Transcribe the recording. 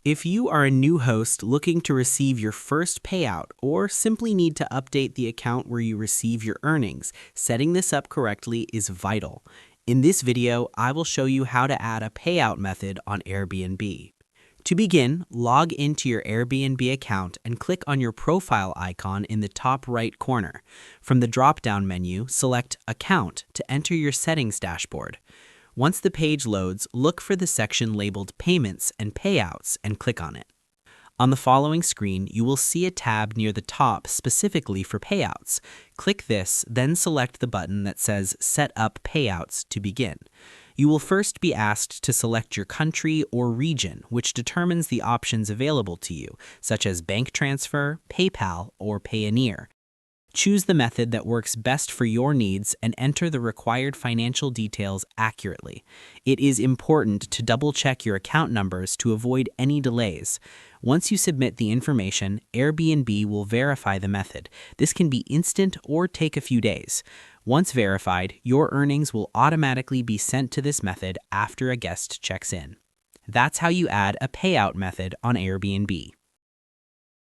If you are a new host looking to receive your first payout or simply need to update the account where you receive your earnings, setting this up correctly is vital. In this video, I will show you how to add a payout method on Airbnb. To begin, log into your Airbnb account and click on your profile icon in the top right corner. From the drop-down menu, select Account to enter your settings dashboard. Once the page loads, look for the section labeled Payments and Payouts and click on it. On the following screen, you will see a tab near the top specifically for payouts. Click this, then select the button that says Set Up Payouts to begin. You will first be asked to select your country or region, which determines the options available to you, such as bank transfer, PayPal, or Payoneer. Choose the method that works best for your needs and enter the required financial details accurately. It is important to double-check your account numbers to avoid any delays. Once you submit the information, Airbnb will verify the method. This can be instant or take a few days. Once verified, your earnings will automatically be sent to this method after a guest checks in. That's how you add a payout method on Airbnb.